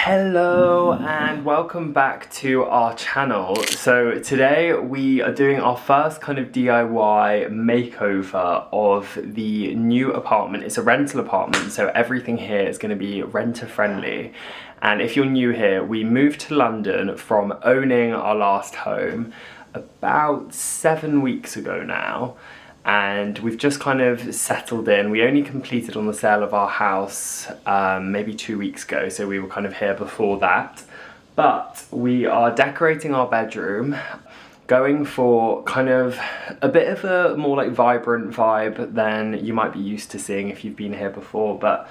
Hello and welcome back to our channel. So today we are doing our first kind of DIY makeover of the new apartment. It's a rental apartment, so everything here is going to be renter friendly. And if you're new here, we moved to London from owning our last home about 7 weeks ago now. And we've just kind of settled in. We only completed on the sale of our house maybe 2 weeks ago, so we were kind of here before that. But we are decorating our bedroom, going for kind of a bit of a more like vibrant vibe than you might be used to seeing if you've been here before, but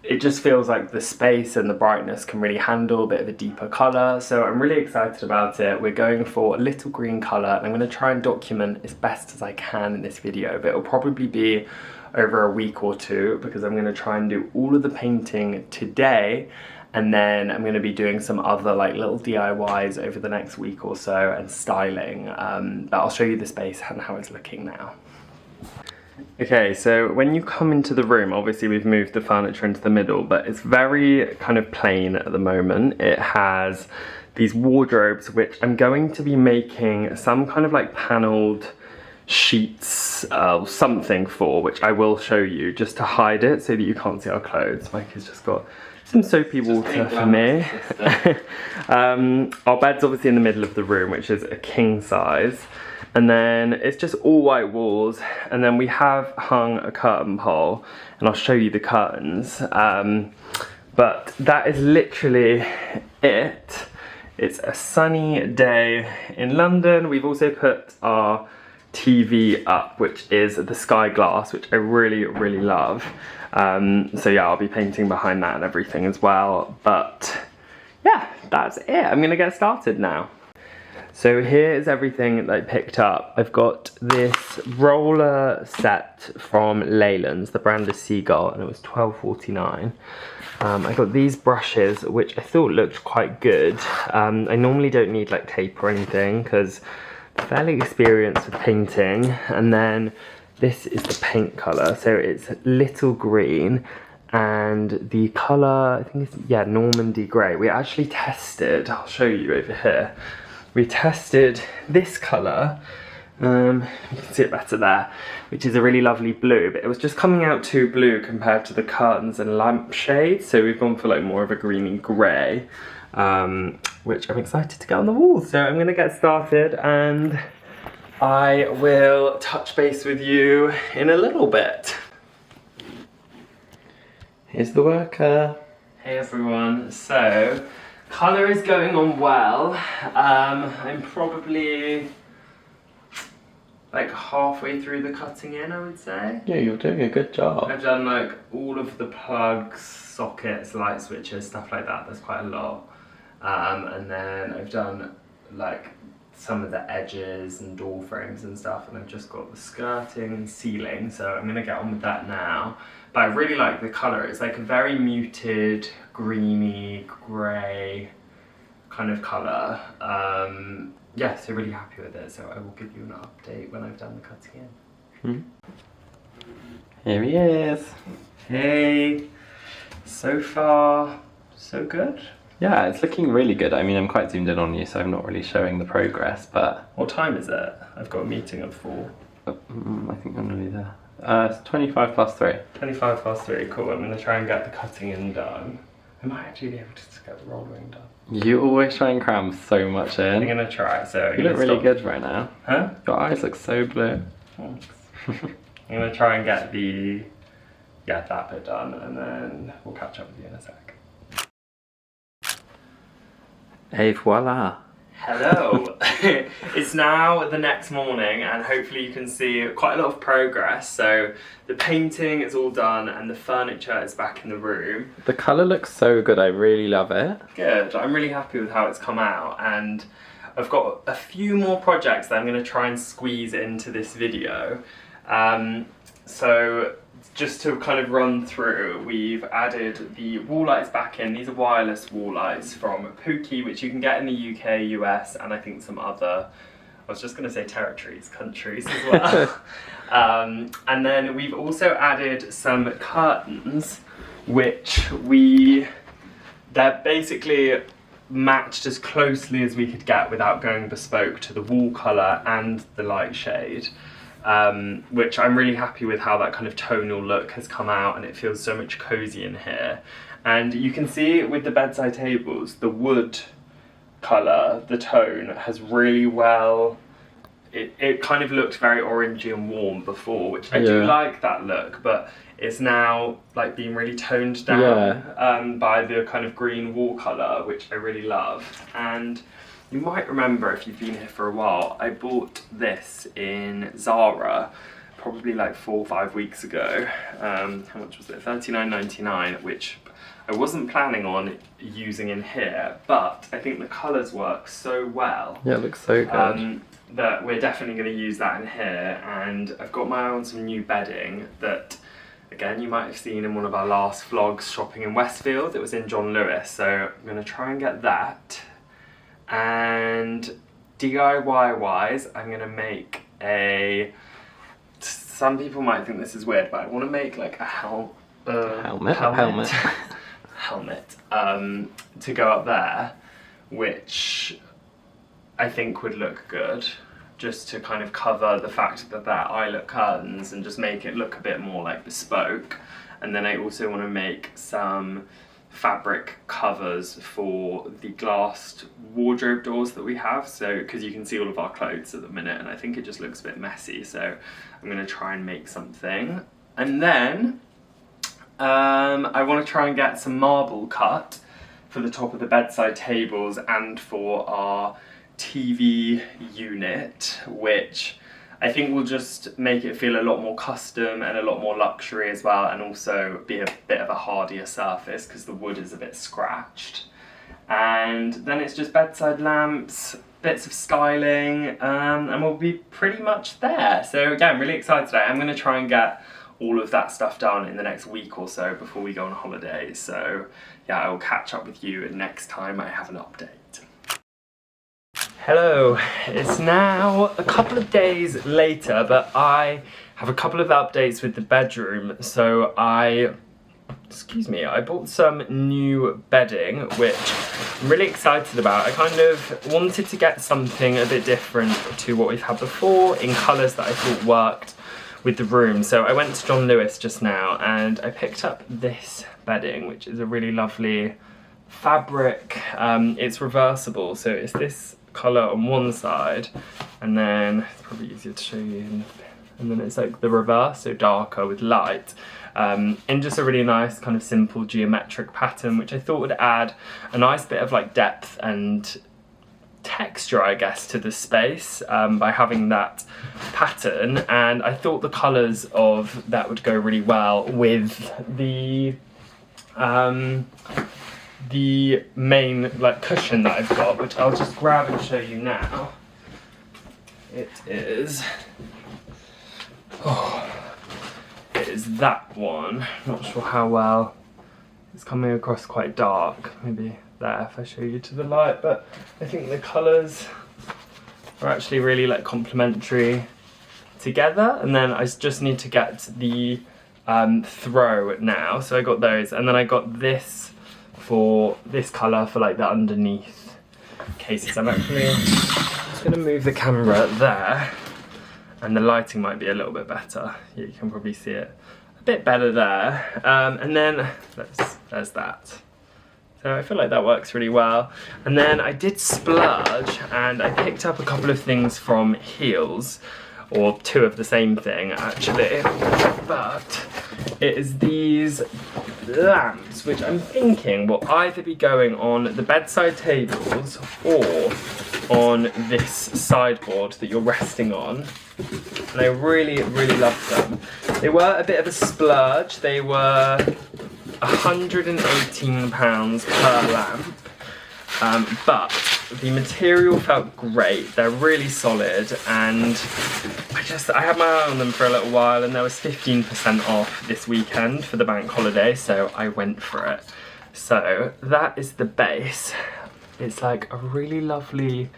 it just feels like the space and the brightness can really handle a bit of a deeper colour, so I'm really excited about it. We're going for a little green colour, and I'm going to try and document as best as I can in this video, but it'll probably be over a week or two because I'm going to try and do all of the painting today, and then I'm going to be doing some other like little DIYs over the next week or so and styling, but I'll show you the space and how it's looking now. Okay, so when you come into the room, obviously we've moved the furniture into the middle, but it's very kind of plain at the moment. It has these wardrobes, which I'm going to be making some kind of like panelled sheets or something for, which I will show you just to hide it so that you can't see our clothes. Mike has just got some soapy water for me. Our bed's obviously in the middle of the room, which is a king size. And then it's just all white walls, and then we have hung a curtain pole, and I'll show you the curtains. But that is literally it. It's a sunny day in London. We've also put our TV up, which is the sky glass, which I really, really love. So yeah, I'll be painting behind that and everything as well. But yeah, that's it. I'm gonna get started now. So here is everything that I picked up. I've got this roller set from Leyland's, the brand is Seagull, and it was £12.49. I got these brushes, which I thought looked quite good. I normally don't need like tape or anything because I'm fairly experienced with painting. And then this is the paint colour, so it's little green. And the colour, I think it's, yeah, Normandy grey. We actually tested, I'll show you over here. We tested this colour, you can see it better there, which is a really lovely blue, but it was just coming out too blue compared to the curtains and lampshade, so we've gone for like more of a greeny grey, which I'm excited to get on the walls. So I'm going to get started and I will touch base with you in a little bit. Here's the worker. Hey everyone, so colour is going on well. I'm probably like halfway through the cutting in, I would say. Yeah, you're doing a good job. I've done like all of the plugs, sockets, light switches, stuff like that. There's quite a lot. And then I've done like some of the edges and door frames and stuff, and I've just got the skirting and ceiling, so I'm gonna get on with that now. But I really like the colour. It's like a very muted, greeny, grey kind of colour. Yeah, so really happy with it, so I will give you an update when I've done the cutting in. Here he is. Hey, so far so good. Yeah, it's looking really good. I mean, I'm quite zoomed in on you, so I'm not really showing the progress, but... What time is it? I've got a meeting at 4. I think I'm nearly there. It's 25 past 3. 25 past 3, cool. I'm going to try and get the cutting in done. I might actually be able to get the rollering done. You always try and cram so much in. I'm going to try, so... You look really good right now. Huh? Your eyes look so blue. Thanks. I'm going to try and get that bit done, and then we'll catch up with you in a sec. Et voila. Hello. It's now the next morning, and hopefully you can see quite a lot of progress. So the painting is all done and the furniture is back in the room. The colour looks so good, I really love it. Good, I'm really happy with how it's come out, and I've got a few more projects that I'm going to try and squeeze into this video. So just to kind of run through, we've added the wall lights back in. These are wireless wall lights from Pooky, which you can get in the UK, US, and I think some other, I was just going to say countries as well. And then we've also added some curtains, which we they're basically matched as closely as we could get without going bespoke to the wall colour and the light shade, which I'm really happy with how that kind of tonal look has come out, and it feels so much cosy in here. And you can see with the bedside tables, the wood colour, the tone has really well, it kind of looked very orangey and warm before, which I do like that look, but it's now like being really toned down by the kind of green wall colour, which I really love. And you might remember, if you've been here for a while, I bought this in Zara probably like 4 or 5 weeks ago. How much was it? $39.99, which I wasn't planning on using in here, but I think the colours work so well. Yeah, it looks so good. That we're definitely going to use that in here. And I've got my eye on some new bedding that, again, you might have seen in one of our last vlogs shopping in Westfield. It was in John Lewis, so I'm going to try and get that. And DIY wise, I'm going to make a, some people might think this is weird, but I want to make like a helmet to go up there, which I think would look good, just to kind of cover the fact that they're eyelet curtains and just make it look a bit more like bespoke. And then I also want to make some fabric covers for the glassed wardrobe doors that we have, so because you can see all of our clothes at the minute and I think it just looks a bit messy, so I'm going to try and make something. And then I want to try and get some marble cut for the top of the bedside tables and for our TV unit, which I think will just make it feel a lot more custom and a lot more luxury as well, and also be a bit of a hardier surface because the wood is a bit scratched. And then it's just bedside lamps, bits of styling, and we'll be pretty much there. So yeah, I'm really excited. I'm going to try and get all of that stuff done in the next week or so before we go on holiday. So yeah, I will catch up with you next time I have an update. Hello, it's now a couple of days later, but I have a couple of updates with the bedroom. So I bought some new bedding, which I'm really excited about. I kind of wanted to get something a bit different to what we've had before in colours that I thought worked with the room. So I went to John Lewis just now and I picked up this bedding, which is a really lovely fabric. It's reversible, so it's this colour on one side, and then it's probably easier to show you, and then it's like the reverse, so darker with light, in just a really nice kind of simple geometric pattern, which I thought would add a nice bit of like depth and texture, I guess, to the space by having that pattern. And I thought the colours of that would go really well with the main like cushion that I've got, which I'll just grab and show you now. It is that one. Not sure how well it's coming across, quite dark, maybe there if I show you to the light, but I think the colours are actually really like complementary together. And then I just need to get the throw now, so I got those, and then I got this for this colour for like the underneath cases. I'm actually just going to move the camera there, and the lighting might be a little bit better. Yeah, you can probably see it a bit better there. And then there's that. So I feel like that works really well. And then I did splurge and I picked up a couple of things from Heels, or two of the same thing actually, but it is these lamps, which I'm thinking will either be going on the bedside tables or on this sideboard that you're resting on. And I really, really love them. They were a bit of a splurge. They were £118 per lamp, but the material felt great. They're really solid, and I had my eye on them for a little while, and there was 15% off this weekend for the bank holiday, so I went for it. So that is the base. It's like a really lovely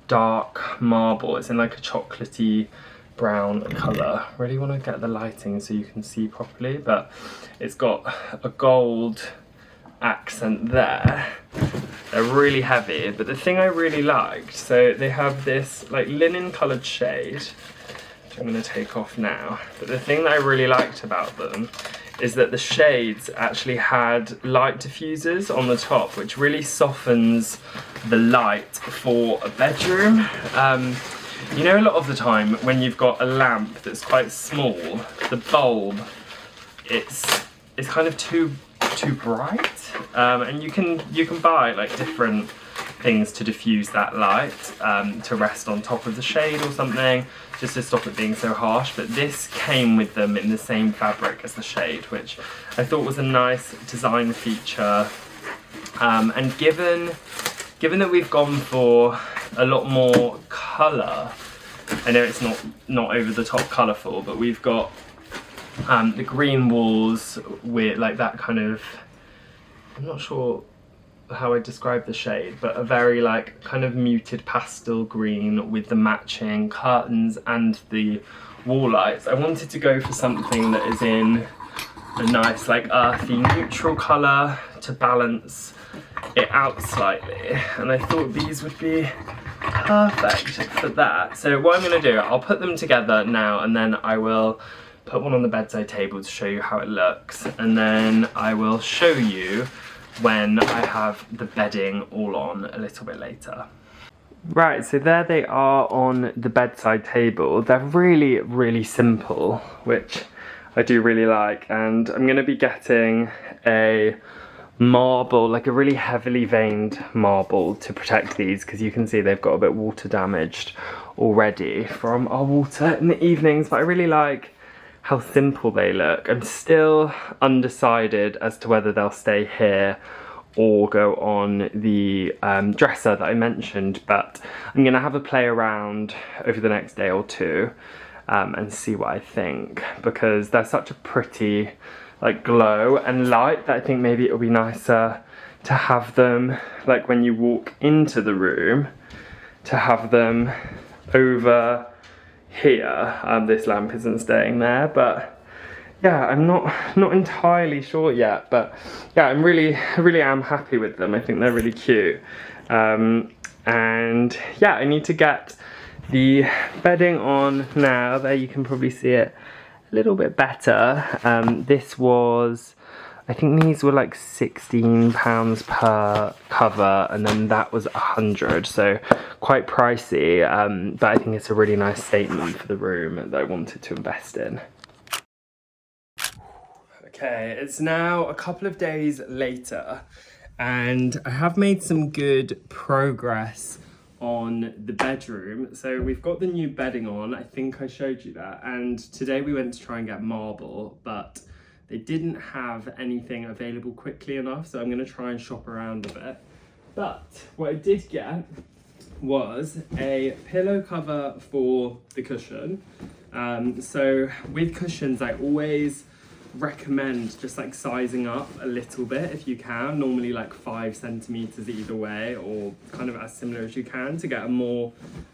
dark marble. It's in like a chocolatey brown colour. Really want to get the lighting so you can see properly, but it's got a gold accent there. They're really heavy, but the thing I really liked, so they have this like linen coloured shade, which I'm going to take off now, but the thing that I really liked about them is that the shades actually had light diffusers on the top, which really softens the light for a bedroom. You know, a lot of the time when you've got a lamp that's quite small, the bulb, it's kind of too bright, and you can buy like different things to diffuse that light, to rest on top of the shade or something, just to stop it being so harsh. But this came with them in the same fabric as the shade, which I thought was a nice design feature. And given that we've gone for a lot more colour, I know it's not over the top colourful, but we've got the green walls with like that kind of, I'm not sure how I describe the shade, but a very like kind of muted pastel green with the matching curtains and the wall lights. I wanted to go for something that is in a nice like earthy neutral colour to balance it out slightly, and I thought these would be perfect for that. So what I'm going to do, I'll put them together now, and then I will put one on the bedside table to show you how it looks, and then I will show you when I have the bedding all on a little bit later. Right, so there they are on the bedside table. They're really, really simple, which I do really like, and I'm going to be getting a marble, like a really heavily veined marble to protect these, because you can see they've got a bit water damaged already from our water in the evenings, but I really like how simple they look. I'm still undecided as to whether they'll stay here or go on the dresser that I mentioned, but I'm gonna have a play around over the next day or two and see what I think, because they're such a pretty like glow and light that I think maybe it'll be nicer to have them like when you walk into the room, to have them over here. This lamp isn't staying there, but yeah, I'm not entirely sure yet, but yeah, I really am happy with them. I think they're really cute, and yeah, I need to get the bedding on now. There you can probably see it a little bit better. This was, I think these were like £16 per cover, and then that was 100, so quite pricey, but I think it's a really nice statement for the room that I wanted to invest in. Okay, it's now a couple of days later, and I have made some good progress on the bedroom. So we've got the new bedding on, I think I showed you that, and today we went to try and get marble, but they didn't have anything available quickly enough, so I'm going to try and shop around a bit. But what I did get was a pillow cover for the cushion. So with cushions, I always recommend just like sizing up a little bit if you can, normally like 5 centimeters either way, or kind of as similar as you can, to get a more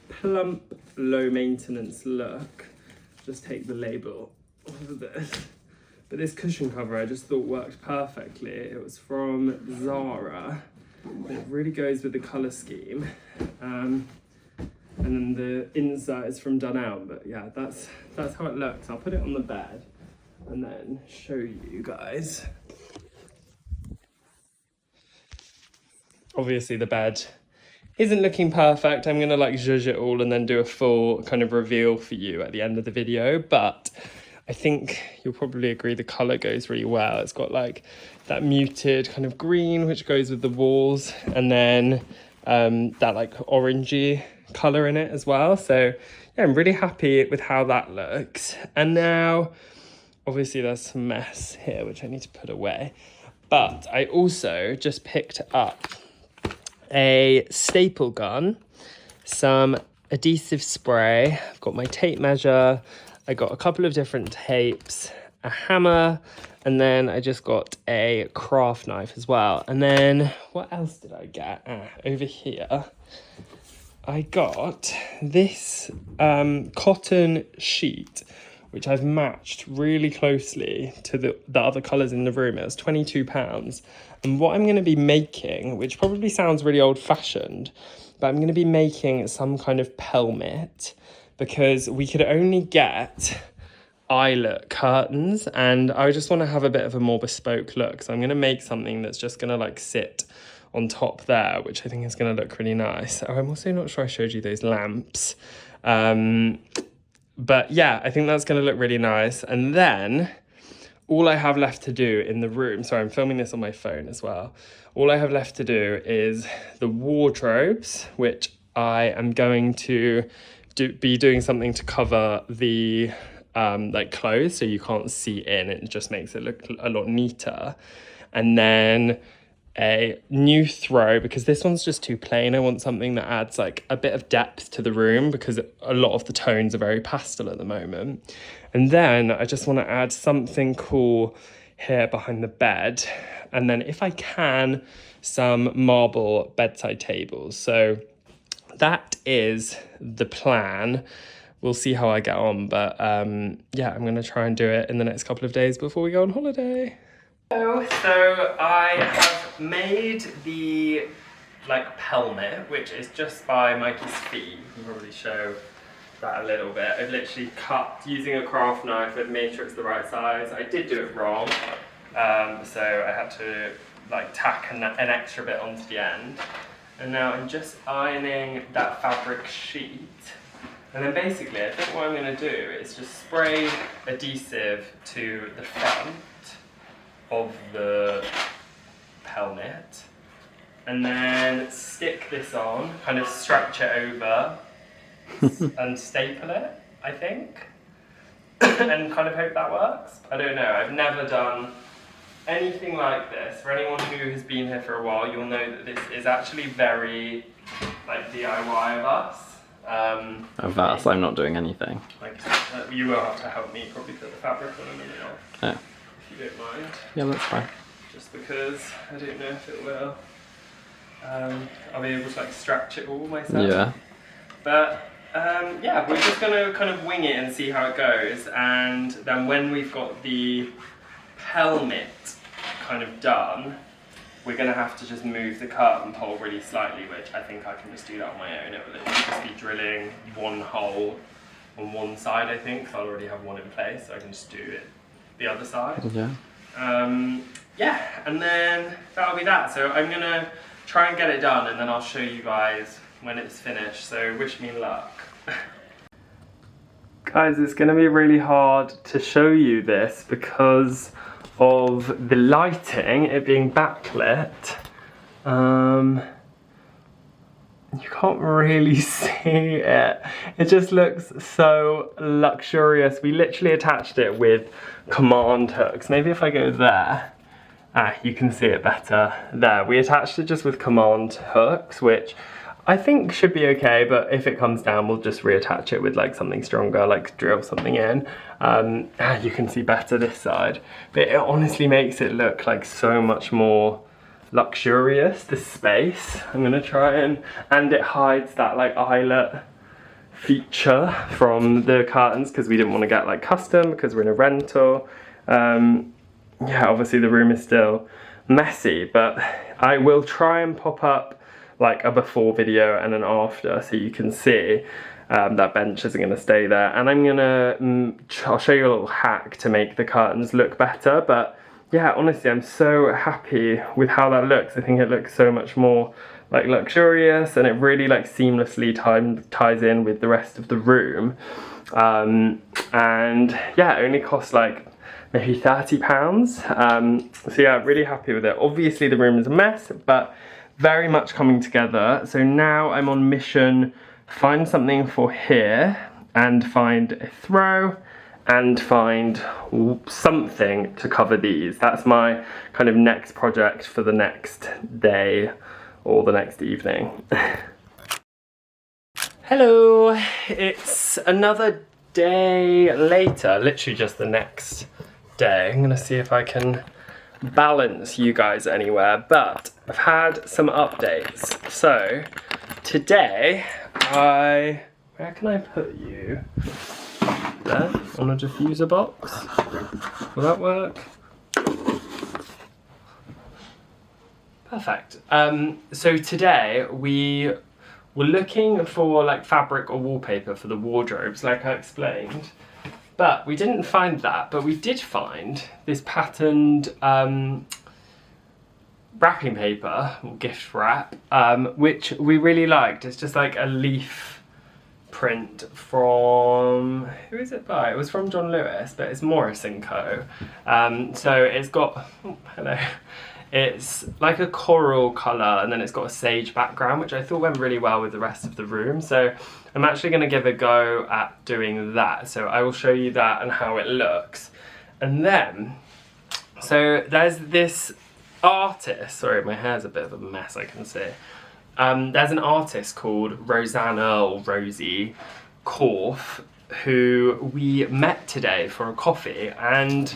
plump, low maintenance look. Just take the label off of this. But this cushion cover I just thought worked perfectly. It was from Zara. It really goes with the colour scheme. And then the inside is from Dunelm, but yeah, that's how it looks. I'll put it on the bed and then show you guys. Obviously the bed isn't looking perfect. I'm gonna like zhuzh it all and then do a full kind of reveal for you at the end of the video, but I think you'll probably agree the colour goes really well. It's got like that muted kind of green which goes with the walls, and then that like orangey colour in it as well. So yeah, I'm really happy with how that looks. And now obviously there's some mess here which I need to put away, but I also just picked up a staple gun, some adhesive spray, I've got my tape measure, I got a couple of different tapes, a hammer, and then I just got a craft knife as well. And then what else did I get? Over here I got this cotton sheet which I've matched really closely to the other colours in the room. It was £22. And what I'm going to be making, which probably sounds really old-fashioned, but I'm going to be making some kind of pelmet, because we could only get eyelet curtains, and I just want to have a bit of a more bespoke look. So I'm going to make something that's just going to like sit on top there, which I think is going to look really nice. Oh, I'm also not sure I showed you those lamps. But yeah, I think that's going to look really nice. And then all I have left to do in the room, sorry, I'm filming this on my phone as well. All I have left to do is the wardrobes, which I am going to be doing something to cover the like clothes so you can't see in. It just makes it look a lot neater. And then a new throw, because this one's just too plain. I want something that adds like a bit of depth to the room, because a lot of the tones are very pastel at the moment. And then I just want to add something cool here behind the bed, and then if I can, some marble bedside tables. So that is the plan. We'll see how I get on, but yeah, I'm going to try and do it in the next couple of days before we go on holiday. So I have made the like pelmet, which is just by Mikey's feet. You can probably show that a little bit. I've literally cut using a craft knife. I've made sure it's the right size. I did do it wrong, so I had to like tack an extra bit onto the end. And now I'm just ironing that fabric sheet. And then basically I think what I'm going to do is just spray adhesive to the front of the pelmet, and then stick this on, kind of stretch it over and staple it, I think, and kind of hope that works. I don't know, I've never done anything like this. For anyone who has been here for a while, you'll know that this is actually very like DIY of us. Of us, I'm not doing anything. Like, you will have to help me probably put the fabric on in a minute. Yeah. If you don't mind. Yeah, that's fine. Just because I don't know if it will. I'll be able to like stretch it all myself. Yeah. But yeah, we're just gonna kind of wing it and see how it goes. And then when we've got the pelmet kind of done, we're gonna have to just move the curtain pole really slightly, which I think I can just do that on my own. It will just be drilling one hole on one side, I think, because I already have one in place, so I can just do it the other side. Yeah. Yeah, and then that'll be that. So I'm gonna try and get it done, and then I'll show you guys when it's finished. So wish me luck. Guys, it's gonna be really hard to show you this because of the lighting, it being backlit. You can't really see it. It just looks so luxurious. We literally attached it with command hooks. Maybe if I go there, you can see it better there. We attached it just with command hooks, which I think should be okay, but if it comes down, we'll just reattach it with like something stronger, like drill something in. You can see better this side, but it honestly makes it look like so much more luxurious, this space. I'm gonna try and it hides that like eyelet feature from the curtains because we didn't want to get like custom because we're in a rental. Yeah, obviously the room is still messy, but I will try and pop up like a before video and an after so you can see that bench isn't going to stay there. And I'm gonna I'll show you a little hack to make the curtains look better. But yeah, honestly, I'm so happy with how that looks. I think it looks so much more like luxurious, and it really like seamlessly ties in with the rest of the room. And yeah, it only costs like maybe £30. So yeah, really happy with it. Obviously the room is a mess, but very much coming together. So now I'm on mission, find something for here and find a throw and find something to cover these. That's my kind of next project for the next day or the next evening. Hello, it's another day later, literally just the next day. I'm gonna see if I can balance you guys anywhere, but I've had some updates. So today where can I put you? there on a diffuser box. Will that work? Perfect. So today we were looking for like fabric or wallpaper for the wardrobes, like I explained. But we didn't find that, but we did find this patterned wrapping paper, or gift wrap, which we really liked. It's just like a leaf print from, who is it by? It was from John Lewis, but it's Morris & Co. So it's got, oh, hello. It's like a coral colour, and then it's got a sage background, which I thought went really well with the rest of the room. So I'm actually going to give a go at doing that. So I will show you that and how it looks. And then, so there's this artist, sorry, my hair's a bit of a mess, I can see. There's an artist called Rosanna or Rosie Korf, who we met today for a coffee, and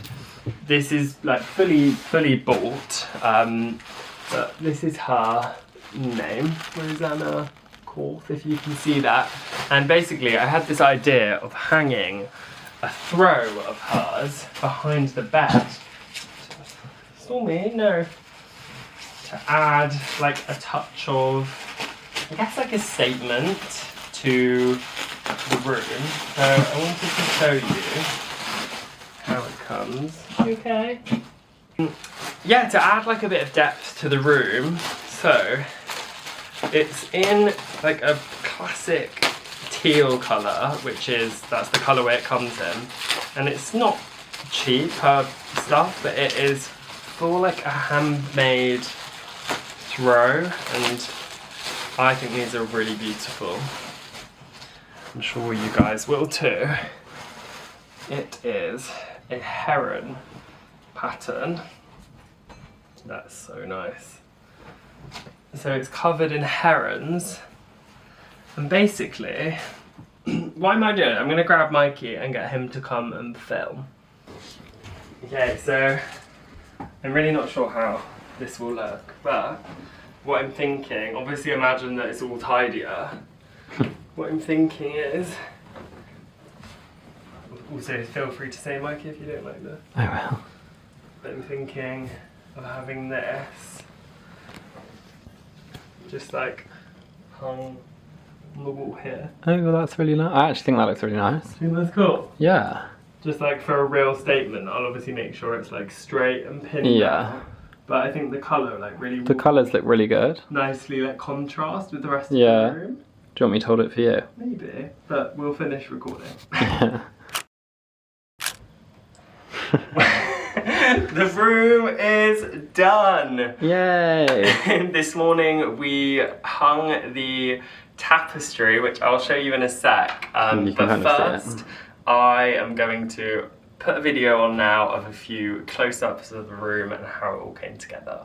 this is like fully bought, but this is her name, Rosanna Korf, if you can see that. And basically I had this idea of hanging a throw of hers behind the bed. Saw me? No. To add like a touch of, I guess, like a statement to the room. So I wanted to show you how it comes. Okay. Yeah, to add like a bit of depth to the room. So it's in like a classic teal colour, that's the colourway it comes in. And it's not cheap stuff, but it is for like a handmade throw, and I think these are really beautiful. I'm sure you guys will too. It is a heron pattern. That's so nice. So it's covered in herons, and basically, what am I doing? I'm going to grab Mikey and get him to come and film. Okay, so I'm really not sure how this will look, but what I'm thinking, obviously imagine that it's all tidier. What I'm thinking is, also feel free to say Mikey if you don't like this. I will. But I'm thinking of having this just like hung on the wall here. Oh, well, that's really nice. I actually think that looks really nice. Do you think that's cool? Yeah. Just like for a real statement, I'll obviously make sure it's like straight and pinned down. But I think the colour like really... The colours look really good. Nicely like contrast with the rest of Yeah. the room. Do you want me to hold it for you? Maybe, but we'll finish recording. The room is done! Yay! This morning we hung the tapestry, which I'll show you in a sec. But first, I am going to put a video on now of a few close-ups of the room and how it all came together.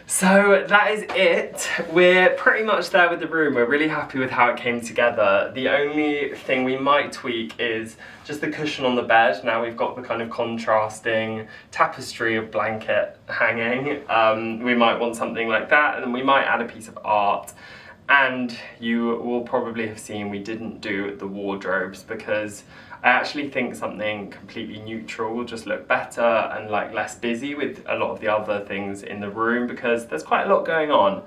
So that is it. We're pretty much there with the room. We're really happy with how it came together. The only thing we might tweak is just the cushion on the bed. Now we've got the kind of contrasting tapestry of blanket hanging. We might want something like that, and then we might add a piece of art. And you will probably have seen we didn't do the wardrobes because I actually think something completely neutral will just look better and like less busy with a lot of the other things in the room because there's quite a lot going on.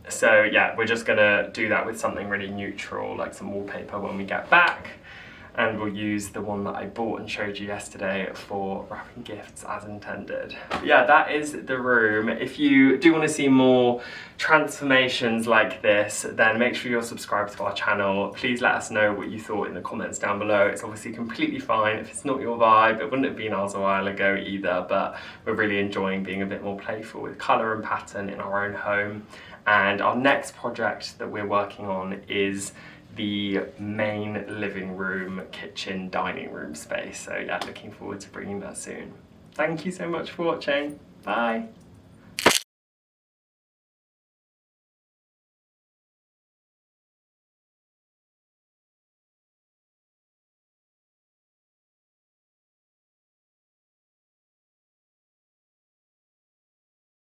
So yeah, we're just gonna do that with something really neutral, like some wallpaper when we get back. And we'll use the one that I bought and showed you yesterday for wrapping gifts as intended. But yeah, that is the room. If you do want to see more transformations like this, then make sure you're subscribed to our channel. Please let us know what you thought in the comments down below. It's obviously completely fine if it's not your vibe. It wouldn't have been ours a while ago either, but we're really enjoying being a bit more playful with colour and pattern in our own home. And our next project that we're working on is the main living room, kitchen, dining room space. So yeah, looking forward to bringing that soon. Thank you so much for watching. Bye.